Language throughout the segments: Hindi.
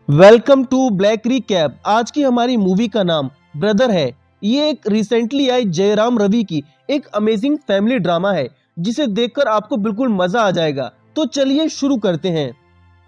Welcome to black cap. आज की हमारी मूवी का नाम ब्रदर है। ये एक रिसेंटली आई जयराम रवि की एक अमेजिंग फैमिली ड्रामा है जिसे देखकर आपको बिल्कुल मजा आ जाएगा। तो चलिए शुरू करते हैं।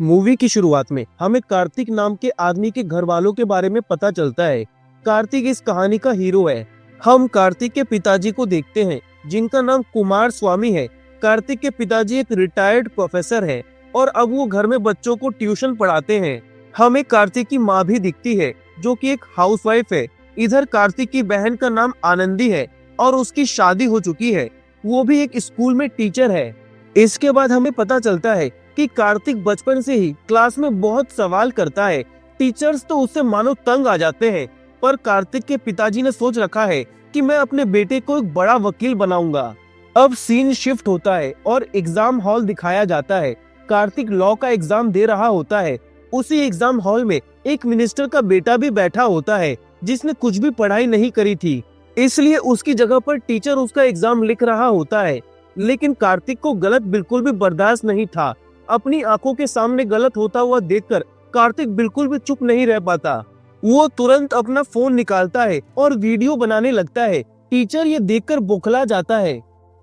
मूवी की शुरुआत में हमें कार्तिक नाम के आदमी के घर वालों के बारे में पता चलता है। कार्तिक इस कहानी का हीरो है। हम कार्तिक के पिताजी को देखते हैं जिनका नाम कुमार स्वामी है। कार्तिक के पिताजी एक रिटायर्ड प्रोफेसर है और अब वो घर में बच्चों को ट्यूशन पढ़ाते हैं। हमें कार्तिक की माँ भी दिखती है जो कि एक हाउसवाइफ है। इधर कार्तिक की बहन का नाम आनंदी है और उसकी शादी हो चुकी है। वो भी एक स्कूल में टीचर है। इसके बाद हमें पता चलता है कि कार्तिक बचपन से ही क्लास में बहुत सवाल करता है। टीचर्स तो उससे मानो तंग आ जाते हैं, पर कार्तिक के पिताजी ने सोच रखा है कि मैं अपने बेटे को एक बड़ा वकील बनाऊंगा। अब सीन शिफ्ट होता है और एग्जाम हॉल दिखाया जाता है। कार्तिक लॉ का एग्जाम दे रहा होता है। उसी एग्जाम हॉल में एक मिनिस्टर का बेटा भी बैठा होता है जिसने कुछ भी पढ़ाई नहीं करी थी, इसलिए उसकी जगह पर टीचर उसका एग्जाम लिख रहा होता है। लेकिन कार्तिक को गलत बिल्कुल भी बर्दाश्त नहीं था। अपनी आंखों के सामने गलत होता हुआ देखकर कार्तिक बिल्कुल भी चुप नहीं रह पाता। वो तुरंत अपना फोन निकालता है और वीडियो बनाने लगता है। टीचर ये देखकर बौखला जाता है।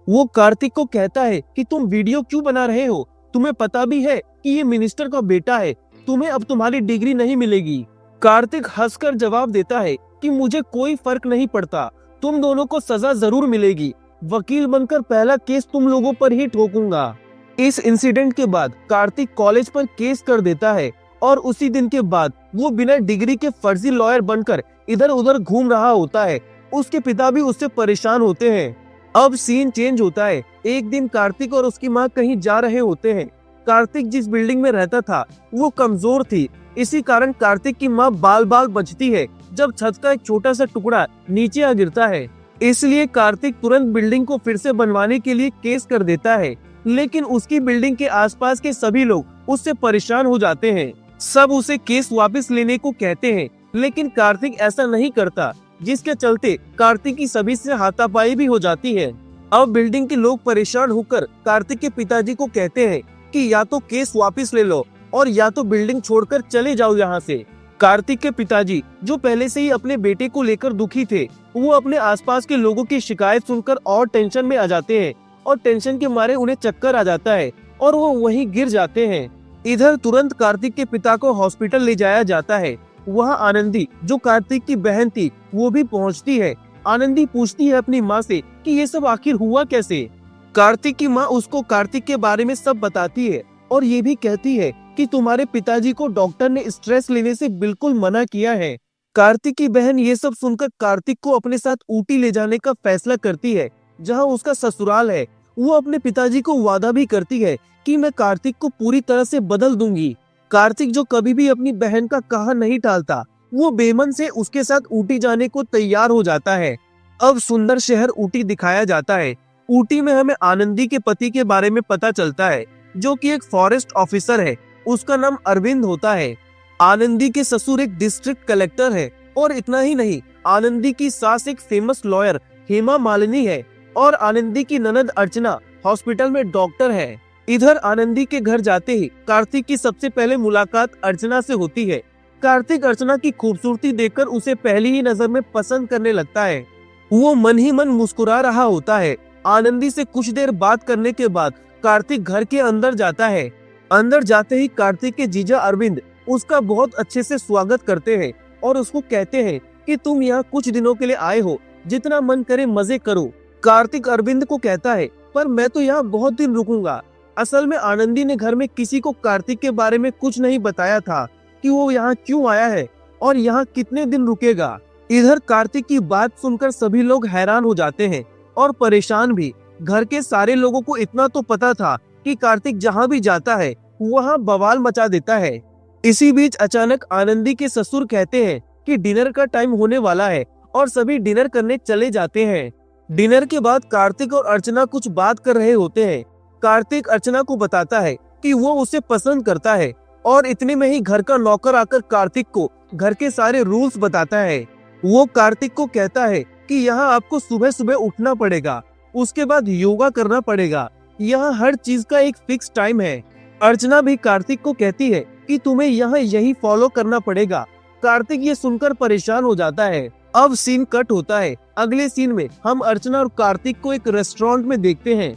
वो कार्तिक को कहता है कि तुम वीडियो क्यों बना रहे हो? तुम्हें पता भी है कि ये मिनिस्टर का बेटा है। तुम्हें अब तुम्हारी डिग्री नहीं मिलेगी। कार्तिक हंसकर जवाब देता है कि मुझे कोई फर्क नहीं पड़ता, तुम दोनों को सजा जरूर मिलेगी। वकील बनकर पहला केस तुम लोगों पर ही ठोकूंगा। इस इंसिडेंट के बाद कार्तिक कॉलेज पर केस कर देता है और उसी दिन के बाद वो बिना डिग्री के फर्जी लॉयर बनकर इधर उधर घूम रहा होता है। उसके पिता भी उससे परेशान होते हैं। अब सीन चेंज होता है। एक दिन कार्तिक और उसकी माँ कहीं जा रहे होते हैं। कार्तिक जिस बिल्डिंग में रहता था वो कमजोर थी, इसी कारण कार्तिक की माँ बाल बाल बचती है जब छत का एक छोटा सा टुकड़ा नीचे आ गिरता है। इसलिए कार्तिक तुरंत बिल्डिंग को फिर से बनवाने के लिए केस कर देता है। लेकिन उसकी बिल्डिंग के आसपास के सभी लोग उससे परेशान हो जाते हैं। सब उसे केस वापस लेने को कहते हैं, लेकिन कार्तिक ऐसा नहीं करता, जिसके चलते कार्तिक की सभी से हाथापाई भी हो जाती है। अब बिल्डिंग के लोग परेशान होकर कार्तिक के पिताजी को कहते हैं कि या तो केस वापस ले लो और या तो बिल्डिंग छोड़कर चले जाओ यहाँ से। कार्तिक के पिताजी जो पहले से ही अपने बेटे को लेकर दुखी थे, वो अपने आसपास के लोगों की शिकायत सुनकर और टेंशन में आ जाते हैं और टेंशन के मारे उन्हें चक्कर आ जाता है और वो वहीं गिर जाते हैं। इधर तुरंत कार्तिक के पिता को हॉस्पिटल ले जाया जाता है। वहाँ आनंदी जो कार्तिक की बहन थी वो भी पहुँचती है। आनंदी पूछती है अपनी माँ से कि ये सब आखिर हुआ कैसे। कार्तिक की माँ उसको कार्तिक के बारे में सब बताती है और ये भी कहती है कि तुम्हारे पिताजी को डॉक्टर ने स्ट्रेस लेने से बिल्कुल मना किया है। कार्तिक की बहन ये सब सुनकर कार्तिक को अपने साथ ऊटी ले जाने का फैसला करती है, जहाँ उसका ससुराल है। वो अपने पिताजी को वादा भी करती है कि मैं कार्तिक को पूरी तरह से बदल दूंगी। कार्तिक जो कभी भी अपनी बहन का कहा नहीं टालता, वो बेमन से उसके साथ ऊटी जाने को तैयार हो जाता है। अब सुंदर शहर ऊटी दिखाया जाता है। ऊटी में हमें आनंदी के पति के बारे में पता चलता है जो कि एक फॉरेस्ट ऑफिसर है। उसका नाम अरविंद होता है। आनंदी के ससुर एक डिस्ट्रिक्ट कलेक्टर है और इतना ही नहीं, आनंदी की सास एक फेमस लॉयर हेमा मालिनी है और आनंदी की ननद अर्चना हॉस्पिटल में डॉक्टर है। इधर आनंदी के घर जाते ही कार्तिक की सबसे पहले मुलाकात अर्चना से होती है। कार्तिक अर्चना की खूबसूरती देखकर उसे पहली ही नजर में पसंद करने लगता है। वो मन ही मन मुस्कुरा रहा होता है। आनंदी से कुछ देर बात करने के बाद कार्तिक घर के अंदर जाता है। अंदर जाते ही कार्तिक के जीजा अरविंद उसका बहुत अच्छे से स्वागत करते हैं और उसको कहते हैं कि तुम यहाँ कुछ दिनों के लिए आए हो, जितना मन करे मजे करो। कार्तिक अरविंद को कहता है पर मैं तो यहाँ बहुत दिन रुकूंगा। असल में आनंदी ने घर में किसी को कार्तिक के बारे में कुछ नहीं बताया था कि वो यहाँ क्यों आया है और यहाँ कितने दिन रुकेगा। इधर कार्तिक की बात सुनकर सभी लोग हैरान हो जाते हैं और परेशान भी। घर के सारे लोगों को इतना तो पता था कि कार्तिक जहाँ भी जाता है वहाँ बवाल मचा देता है। इसी बीच अचानक आनंदी के ससुर कहते हैं कि डिनर का टाइम होने वाला है और सभी डिनर करने चले जाते हैं। डिनर के बाद कार्तिक और अर्चना कुछ बात कर रहे होते हैं। कार्तिक अर्चना को बताता है कि वो उसे पसंद करता है और इतने में ही घर का नौकर आकर कार्तिक को घर के सारे रूल्स बताता है। वो कार्तिक को कहता है कि यहाँ आपको सुबह सुबह उठना पड़ेगा, उसके बाद योगा करना पड़ेगा। यहाँ हर चीज का एक फिक्स टाइम है। अर्चना भी कार्तिक को कहती है कि तुम्हें यहाँ यही फॉलो करना पड़ेगा। कार्तिक ये सुनकर परेशान हो जाता है। अब सीन कट होता है। अगले सीन में हम अर्चना और कार्तिक को एक रेस्टोरेंट में देखते हैं।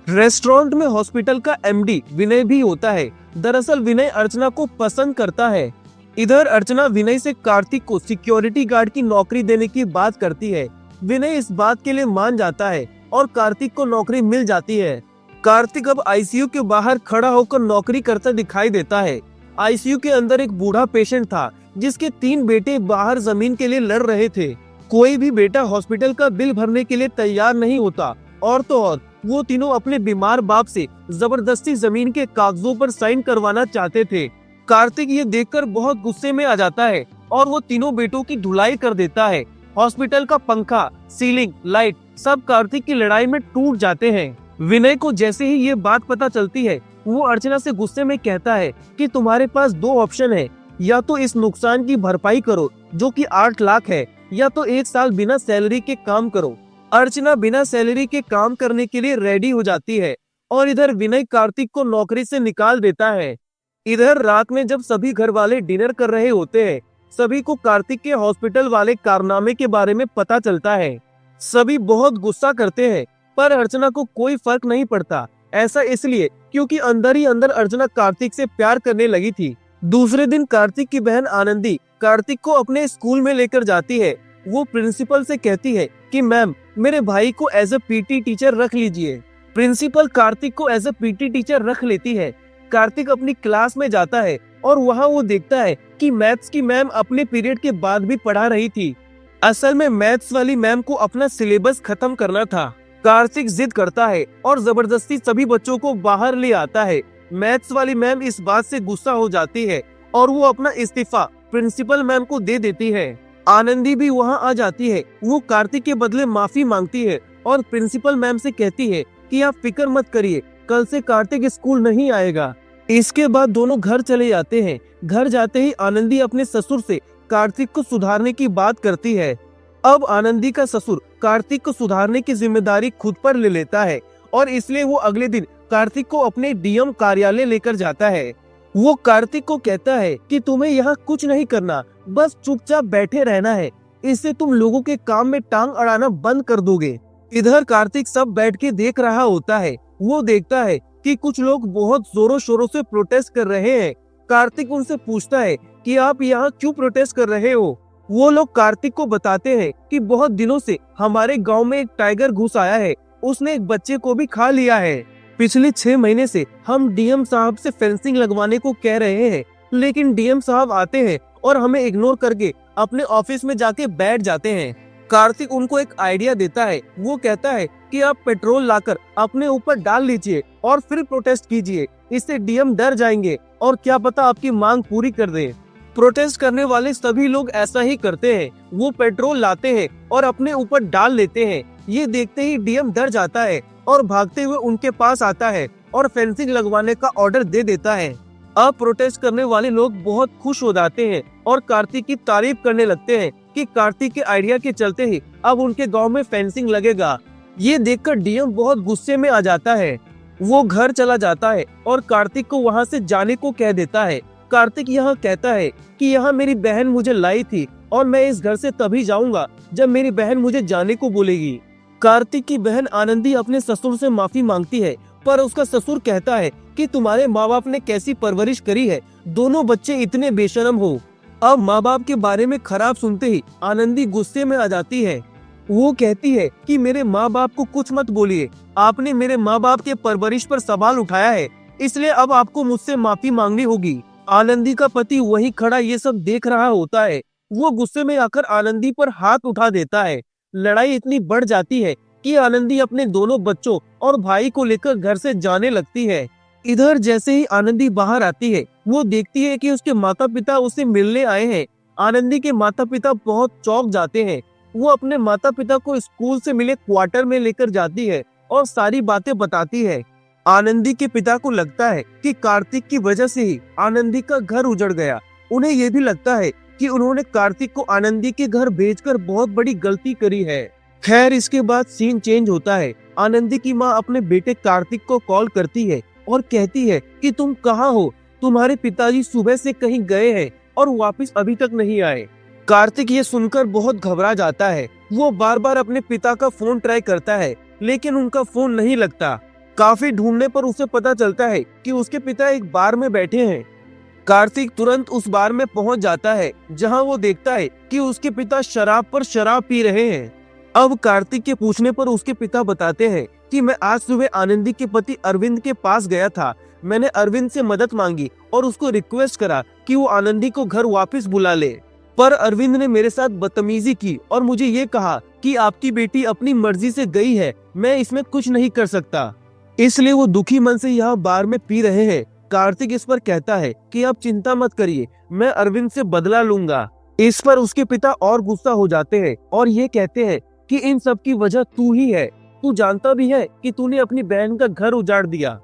रेस्टोरेंट में हॉस्पिटल का एमडी विनय भी होता है। दरअसल विनय अर्चना को पसंद करता है। इधर अर्चना विनय से कार्तिक को सिक्योरिटी गार्ड की नौकरी देने की बात करती है। विनय इस बात के लिए मान जाता है और कार्तिक को नौकरी मिल जाती है। कार्तिक अब आईसीयू के बाहर खड़ा होकर नौकरी करता दिखाई देता है। आईसीयू के अंदर एक बूढ़ा पेशेंट था जिसके 3 बेटे बाहर जमीन के लिए लड़ रहे थे। कोई भी बेटा हॉस्पिटल का बिल भरने के लिए तैयार नहीं होता, और तो और वो तीनों अपने बीमार बाप से जबरदस्ती जमीन के कागजों पर साइन करवाना चाहते थे। कार्तिक ये देखकर बहुत गुस्से में आ जाता है और वो तीनों बेटों की धुलाई कर देता है। हॉस्पिटल का पंखा, सीलिंग, लाइट सब कार्तिक की लड़ाई में टूट जाते हैं। विनय को जैसे ही ये बात पता चलती है, वो अर्चना से गुस्से में कहता है कि तुम्हारे पास 2 ऑप्शन है, या तो इस नुकसान की भरपाई करो जो कि 8 लाख है, या तो 1 साल बिना सैलरी के काम करो। अर्चना बिना सैलरी के काम करने के लिए रेडी हो जाती है और इधर विनय कार्तिक को नौकरी से निकाल देता है। इधर रात में जब सभी घर वाले डिनर कर रहे होते हैं, सभी को कार्तिक के हॉस्पिटल वाले कारनामे के बारे में पता चलता है। सभी बहुत गुस्सा करते हैं, पर अर्चना को कोई फर्क नहीं पड़ता। ऐसा इसलिए क्योंकि अंदर ही अंदर अर्चना कार्तिक से प्यार करने लगी थी। दूसरे दिन कार्तिक की बहन आनंदी कार्तिक को अपने स्कूल में लेकर जाती है। वो प्रिंसिपल से कहती है कि मैम, मेरे भाई को एज ए पीटी टीचर रख लीजिए। प्रिंसिपल कार्तिक को एज ए पीटी टीचर रख लेती है। कार्तिक अपनी क्लास में जाता है और वहाँ वो देखता है कि मैथ्स की मैम अपने पीरियड के बाद भी पढ़ा रही थी। असल में मैथ्स वाली मैम को अपना सिलेबस खत्म करना था। कार्तिक जिद करता है और जबरदस्ती सभी बच्चों को बाहर ले आता है। मैथ्स वाली मैम इस बात से गुस्सा हो जाती है और वो अपना इस्तीफा प्रिंसिपल मैम को दे देती है। आनंदी भी वहाँ आ जाती है। वो कार्तिक के बदले माफी मांगती है और प्रिंसिपल मैम से कहती है कि आप फिक्र मत करिए, कल से कार्तिक स्कूल नहीं आएगा। इसके बाद दोनों घर चले जाते हैं। घर जाते ही आनंदी अपने ससुर से कार्तिक को सुधारने की बात करती है। अब आनंदी का ससुर कार्तिक को सुधारने की जिम्मेदारी खुद पर ले लेता है और इसलिए वो अगले दिन कार्तिक को अपने डीएम कार्यालय लेकर जाता है। वो कार्तिक को कहता है कि तुम्हें यहाँ कुछ नहीं करना, बस चुपचाप बैठे रहना है। इससे तुम लोगों के काम में टांग अड़ाना बंद कर दोगे। इधर कार्तिक सब बैठ के देख रहा होता है। वो देखता है कि कुछ लोग बहुत जोरों शोरों से प्रोटेस्ट कर रहे हैं। कार्तिक उनसे पूछता है कि आप यहाँ क्यों प्रोटेस्ट कर रहे हो। वो लोग कार्तिक को बताते हैं कि बहुत दिनों से हमारे गांव में एक टाइगर घुस आया है, उसने एक बच्चे को भी खा लिया है। पिछले 6 महीने से हम डीएम साहब से फेंसिंग लगवाने को कह रहे हैं, लेकिन डीएम साहब आते हैं और हमें इग्नोर करके अपने ऑफिस में जाके बैठ जाते हैं। कार्तिक उनको एक आइडिया देता है। वो कहता है कि आप पेट्रोल लाकर अपने ऊपर डाल लीजिए और फिर प्रोटेस्ट कीजिए, इससे डीएम डर जाएंगे और क्या पता आपकी मांग पूरी कर दे। प्रोटेस्ट करने वाले सभी लोग ऐसा ही करते हैं। वो पेट्रोल लाते हैं और अपने ऊपर डाल लेते हैं। ये देखते ही डीएम डर जाता है और भागते हुए उनके पास आता है और फेंसिंग लगवाने का ऑर्डर दे देता है। अब प्रोटेस्ट करने वाले लोग बहुत खुश हो जाते हैं और कार्तिक की तारीफ करने लगते हैं कि कार्तिक के आइडिया के चलते ही अब उनके गांव में फेंसिंग लगेगा। ये देखकर डीएम बहुत गुस्से में आ जाता है। वो घर चला जाता है और कार्तिक को वहाँ से जाने को कह देता है। कार्तिक यहाँ कहता है कि यहाँ मेरी बहन मुझे लाई थी और मैं इस घर से तभी जाऊंगा जब मेरी बहन मुझे जाने को बोलेगी। कार्तिक की बहन आनंदी अपने ससुर से माफी मांगती है, पर उसका ससुर कहता है कि तुम्हारे माँ बाप ने कैसी परवरिश करी है, दोनों बच्चे इतने बेशरम हो। अब माँ बाप के बारे में खराब सुनते ही आनंदी गुस्से में आ जाती है। वो कहती है कि मेरे माँ बाप को कुछ मत बोलिए, आपने मेरे माँ बाप के परवरिश पर सवाल उठाया है, इसलिए अब आपको मुझसे माफी मांगनी होगी। आनंदी का पति वहीं खड़ा ये सब देख रहा होता है। वो गुस्से में आकर आनंदी पर हाथ उठा देता है। लड़ाई इतनी बढ़ जाती है कि आनंदी अपने दोनों बच्चों और भाई को लेकर घर से जाने लगती है। इधर जैसे ही आनंदी बाहर आती है, वो देखती है कि उसके माता पिता उसे मिलने आए हैं। आनंदी के माता पिता बहुत चौंक जाते हैं। वो अपने माता पिता को स्कूल से मिले क्वार्टर में लेकर जाती है और सारी बातें बताती है। आनंदी के पिता को लगता है कि कार्तिक की वजह से ही आनंदी का घर उजड़ गया। उन्हें ये भी लगता है कि उन्होंने कार्तिक को आनंदी के घर भेजकर बहुत बड़ी गलती करी है। खैर, इसके बाद सीन चेंज होता है। आनंदी की माँ अपने बेटे कार्तिक को कॉल करती है और कहती है कि तुम कहाँ हो, तुम्हारे पिताजी सुबह से कहीं गए हैं और वापस अभी तक नहीं आए। कार्तिक ये सुनकर बहुत घबरा जाता है। वो बार बार अपने पिता का फोन ट्राई करता है लेकिन उनका फोन नहीं लगता। काफी ढूंढने पर उसे पता चलता है कि उसके पिता एक बार में बैठे हैं। कार्तिक तुरंत उस बार में पहुंच जाता है जहां वो देखता है कि उसके पिता शराब पर शराब पी रहे हैं। अब कार्तिक के पूछने पर उसके पिता बताते हैं कि मैं आज सुबह आनंदी के पति अरविंद के पास गया था। मैंने अरविंद से मदद मांगी और उसको रिक्वेस्ट करा कि वो आनंदी को घर वापस बुला ले, पर अरविंद ने मेरे साथ बदतमीजी की और मुझे ये कहा कि आपकी बेटी अपनी मर्जी से गई है, मैं इसमें कुछ नहीं कर सकता, इसलिए वो दुखी मन से यहाँ बार में पी रहे हैं। कार्तिक इस पर कहता है कि आप चिंता मत करिए, मैं अरविंद से बदला लूंगा। इस पर उसके पिता और गुस्सा हो जाते हैं और ये कहते हैं कि इन सब की वजह तू ही है। तू जानता भी है कि तूने अपनी बहन का घर उजाड़ दिया,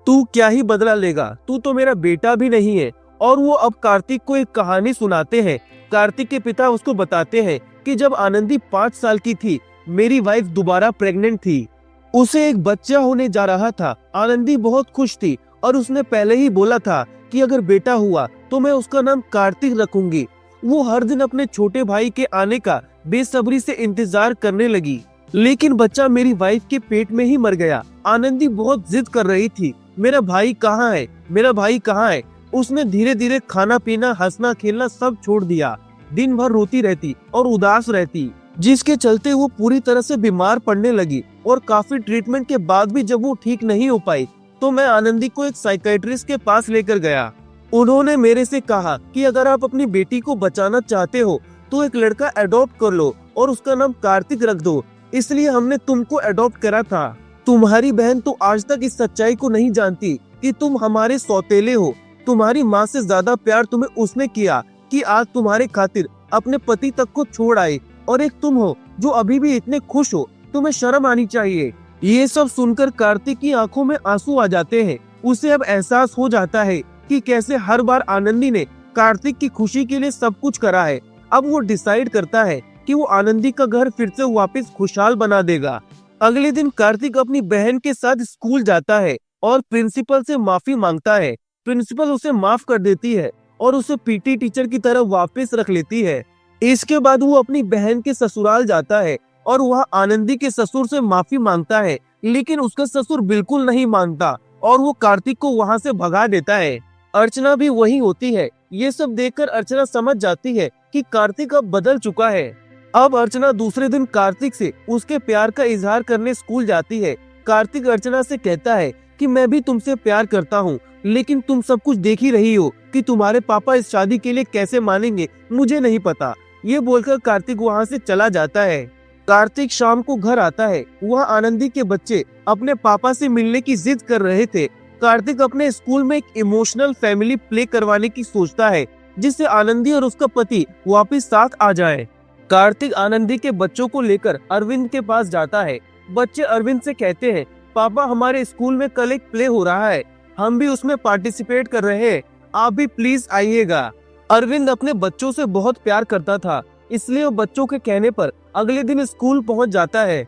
तू क्या ही बदला लेगा, तू तो मेरा बेटा भी नहीं है। और वो अब कार्तिक को एक कहानी सुनाते हैं। कार्तिक के पिता उसको बताते हैं कि जब आनंदी 5 साल की थी, मेरी वाइफ दोबारा प्रेग्नेंट थी, उसे एक बच्चा होने जा रहा था। आनंदी बहुत खुश थी और उसने पहले ही बोला था कि अगर बेटा हुआ तो मैं उसका नाम कार्तिक रखूंगी। वो हर दिन अपने छोटे भाई के आने का बेसब्री से इंतजार करने लगी, लेकिन बच्चा मेरी वाइफ के पेट में ही मर गया। आनंदी बहुत जिद कर रही थी, मेरा भाई कहाँ है, मेरा भाई कहाँ है। उसने धीरे धीरे खाना पीना, हंसना खेलना सब छोड़ दिया। दिन भर रोती रहती और उदास रहती, जिसके चलते वो पूरी तरह से बीमार पड़ने लगी। और काफी ट्रीटमेंट के बाद भी जब वो ठीक नहीं हो पाई तो मैं आनंदी को एक साइकियाट्रिस्ट के पास लेकर गया। उन्होंने मेरे से कहा कि अगर आप अपनी बेटी को बचाना चाहते हो तो एक लड़का अडॉप्ट कर लो और उसका नाम कार्तिक रख दो, इसलिए हमने तुमको अडॉप्ट करा था। तुम्हारी बहन तो आज तक इस सच्चाई को नहीं जानती कि तुम हमारे सौतेले हो। तुम्हारी माँ से ज्यादा प्यार तुम्हें उसने किया कि आज तुम्हारे खातिर अपने पति तक को छोड़ आए, और एक तुम हो जो अभी भी इतने खुश हो, तुम्हें शर्म आनी चाहिए। ये सब सुनकर कार्तिक की आंखों में आंसू आ जाते हैं। उसे अब एहसास हो जाता है कि कैसे हर बार आनंदी ने कार्तिक की खुशी के लिए सब कुछ करा है। अब वो डिसाइड करता है कि वो आनंदी का घर फिर से वापस खुशहाल बना देगा। अगले दिन कार्तिक अपनी बहन के साथ स्कूल जाता है और प्रिंसिपल से माफी मांगता है। प्रिंसिपल उसे माफ कर देती है और उसे पीटी टीचर की तरह वापस रख लेती है। इसके बाद वो अपनी बहन के ससुराल जाता है और वह आनंदी के ससुर से माफी मांगता है, लेकिन उसका ससुर बिल्कुल नहीं मानता और वो कार्तिक को वहां से भगा देता है। अर्चना भी वही होती है। ये सब देखकर अर्चना समझ जाती है कि कार्तिक अब बदल चुका है। अब अर्चना दूसरे दिन कार्तिक से उसके प्यार का इजहार करने स्कूल जाती है। कार्तिक अर्चना से कहता है कि मैं भी तुमसे प्यार करता हूँ, लेकिन तुम सब कुछ देख ही रही हो कि तुम्हारे पापा इस शादी के लिए कैसे मानेंगे, मुझे नहीं पता। ये बोलकर कार्तिक वहाँ से चला जाता है। कार्तिक शाम को घर आता है। वह आनंदी के बच्चे अपने पापा से मिलने की जिद कर रहे थे। कार्तिक अपने स्कूल में एक इमोशनल फैमिली प्ले करवाने की सोचता है, जिससे आनंदी और उसका पति वापस साथ आ जाए। कार्तिक आनंदी के बच्चों को लेकर अरविंद के पास जाता है। बच्चे अरविंद से कहते हैं, पापा हमारे स्कूल में कल एक प्ले हो रहा है, हम भी उसमें पार्टिसिपेट कर रहे हैं, आप भी प्लीज आइएगा। अरविंद अपने बच्चों से बहुत प्यार करता था, इसलिए वो बच्चों के कहने पर अगले दिन स्कूल पहुंच जाता है।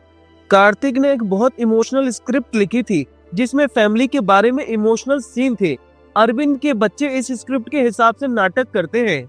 कार्तिक ने एक बहुत इमोशनल स्क्रिप्ट लिखी थी जिसमें फैमिली के बारे में इमोशनल सीन थे। अरविंद के बच्चे इस स्क्रिप्ट के हिसाब से नाटक करते हैं।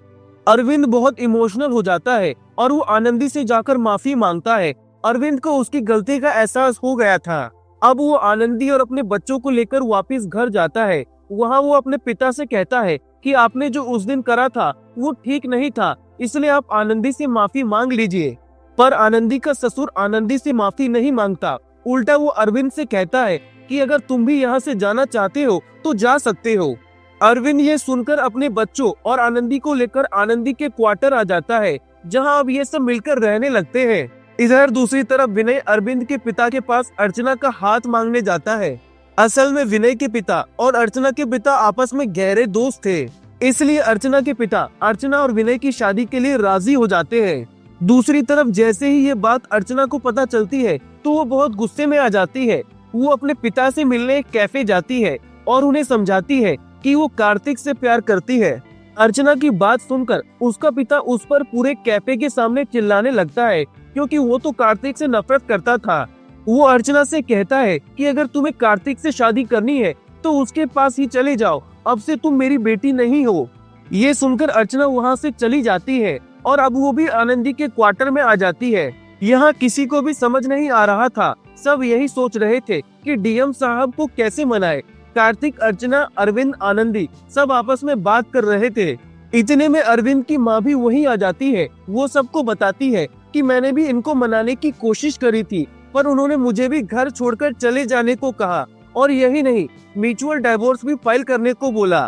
अरविंद बहुत इमोशनल हो जाता है और वो आनंदी से जाकर माफी मांगता है। अरविंद को उसकी गलती का एहसास हो गया था। अब वो आनंदी और अपने बच्चों को लेकर वापस घर जाता है। वहाँ वो अपने पिता से कहता है कि आपने जो उस दिन करा था वो ठीक नहीं था, इसलिए आप आनंदी से माफी मांग लीजिए। पर आनंदी का ससुर आनंदी से माफी नहीं मांगता, उल्टा वो अरविंद से कहता है कि अगर तुम भी यहाँ से जाना चाहते हो तो जा सकते हो। अरविंद ये सुनकर अपने बच्चों और आनंदी को लेकर आनंदी के क्वार्टर आ जाता है, जहाँ अब ये सब मिलकर रहने लगते हैं। इधर दूसरी तरफ विनय अरविंद के पिता के पास अर्चना का हाथ मांगने जाता है। असल में विनय के पिता और अर्चना के पिता आपस में गहरे दोस्त थे, इसलिए अर्चना के पिता अर्चना और विनय की शादी के लिए राजी हो जाते हैं। दूसरी तरफ जैसे ही ये बात अर्चना को पता चलती है तो वो बहुत गुस्से में आ जाती है। वो अपने पिता से मिलने एक कैफे जाती है और उन्हें समझाती है कि वो कार्तिक से प्यार करती है। अर्चना की बात सुनकर उसका पिता उस पर पूरे कैफे के सामने चिल्लाने लगता है, क्योंकि वो तो कार्तिक से नफरत करता था। वो अर्चना से कहता है कि अगर तुम्हें कार्तिक से शादी करनी है तो उसके पास ही चले जाओ अब से तुम मेरी बेटी नहीं हो। ये सुनकर अर्चना वहाँ से चली जाती है और अब वो भी आनंदी के क्वार्टर में आ जाती है। यहाँ किसी को भी समझ नहीं आ रहा था, सब यही सोच रहे थे कि डीएम साहब को कैसे मनाए। कार्तिक, अर्चना, अरविंद, आनंदी सब आपस में बात कर रहे थे। इतने में अरविंद की माँ भी वहीं आ जाती है। वो सबको बताती है कि मैंने भी इनको मनाने की कोशिश करी थी, पर उन्होंने मुझे भी घर छोड़कर चले जाने को कहा, और यही नहीं, म्यूचुअल डाइवोर्स भी फाइल करने को बोला।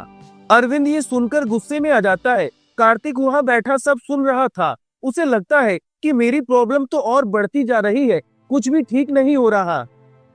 अरविंद ये सुनकर गुस्से में आ जाता है। कार्तिक वहाँ बैठा सब सुन रहा था। उसे लगता है कि मेरी प्रॉब्लम तो और बढ़ती जा रही है, कुछ भी ठीक नहीं हो रहा।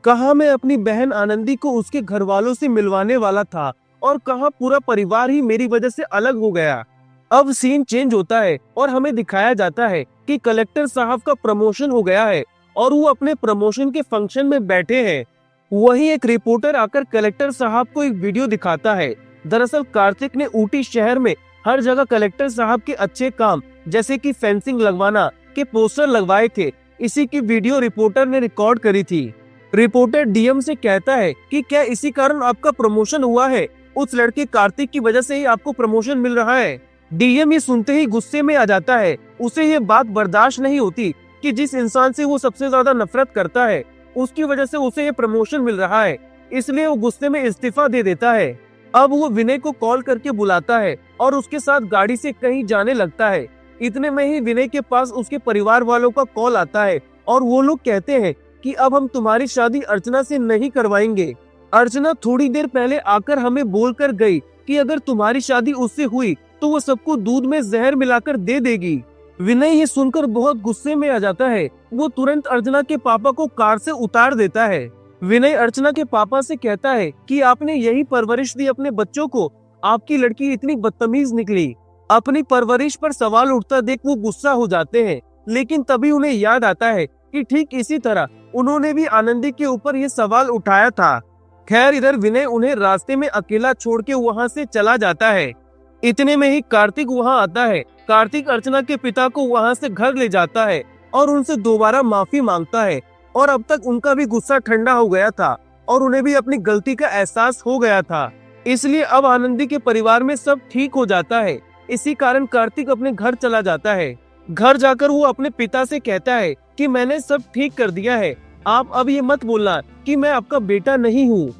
कहाँ मैं अपनी बहन आनंदी को उसके घर वालों से मिलवाने वाला था, और कहाँ पूरा परिवार ही मेरी वजह से अलग हो गया। अब सीन चेंज होता है और हमें दिखाया जाता है कि कलेक्टर साहब का प्रमोशन हो गया है और वो अपने प्रमोशन के फंक्शन में बैठे हैं। वहीं एक रिपोर्टर आकर कलेक्टर साहब को एक वीडियो दिखाता है। दरअसल कार्तिक ने ऊटी शहर में हर जगह कलेक्टर साहब के अच्छे काम जैसे कि फेंसिंग लगवाना के पोस्टर लगवाए थे। इसी की वीडियो रिपोर्टर ने रिकॉर्ड करी थी। रिपोर्टर डीएम से कहता है कि क्या इसी कारण आपका प्रमोशन हुआ है? उस लड़के कार्तिक की वजह से ही आपको प्रमोशन मिल रहा है। डीएम ये सुनते ही गुस्से में आ जाता है। उसे ये बात बर्दाश्त नहीं होती कि जिस इंसान से वो सबसे ज्यादा नफरत करता है उसकी वजह से उसे ये प्रमोशन मिल रहा है, इसलिए वो गुस्से में इस्तीफा दे देता है। अब वो विनय को कॉल करके बुलाता है और उसके साथ गाड़ी से कहीं जाने लगता है। इतने में ही विनय के पास उसके परिवार वालों का कॉल आता है और वो लोग कहते हैं कि अब हम तुम्हारी शादी अर्चना से नहीं करवाएंगे। अर्चना थोड़ी देर पहले आकर हमें बोलकर गई कि अगर तुम्हारी शादी उससे हुई तो वो सबको दूध में जहर मिलाकर दे देगी। विनय ये सुनकर बहुत गुस्से में आ जाता है। वो तुरंत अर्चना के पापा को कार से उतार देता है। विनय अर्चना के पापा से कहता है कि आपने यही परवरिश दी अपने बच्चों को, आपकी लड़की इतनी बदतमीज निकली। अपनी परवरिश पर सवाल उठता देख वो गुस्सा हो जाते हैं, लेकिन तभी उन्हें याद आता है कि ठीक इसी तरह उन्होंने भी आनंदी के ऊपर ये सवाल उठाया था। खैर, इधर विनय उन्हें रास्ते में अकेला छोड़ के वहाँ से चला जाता है। इतने में ही कार्तिक वहाँ आता है। कार्तिक अर्चना के पिता को वहाँ से घर ले जाता है और उनसे दोबारा माफी मांगता है, और अब तक उनका भी गुस्सा ठंडा हो गया था और उन्हें भी अपनी गलती का एहसास हो गया था। इसलिए अब आनंदी के परिवार में सब ठीक हो जाता है। इसी कारण कार्तिक अपने घर चला जाता है। घर जाकर वो अपने पिता से कहता है कि मैंने सब ठीक कर दिया है, आप अब ये मत बोलना कि मैं आपका बेटा नहीं हूँ।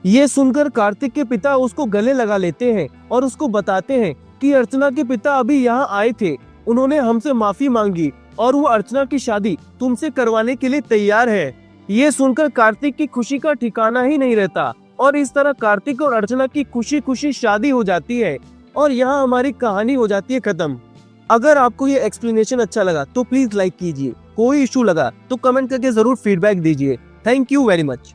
ये सुनकर कार्तिक के पिता उसको गले लगा लेते हैं और उसको बताते हैं कि अर्चना के पिता अभी यहाँ आए थे, उन्होंने हमसे माफी मांगी और वो अर्चना की शादी तुमसे करवाने के लिए तैयार है। ये सुनकर कार्तिक की खुशी का ठिकाना ही नहीं रहता और इस तरह कार्तिक और अर्चना की खुशी खुशी शादी हो जाती है और यहाँ हमारी कहानी हो जाती है खत्म। अगर आपको ये एक्सप्लेनेशन अच्छा लगा तो प्लीज लाइक कीजिए, कोई इशू लगा तो कमेंट करके जरूर फीडबैक दीजिए। Thank you very much.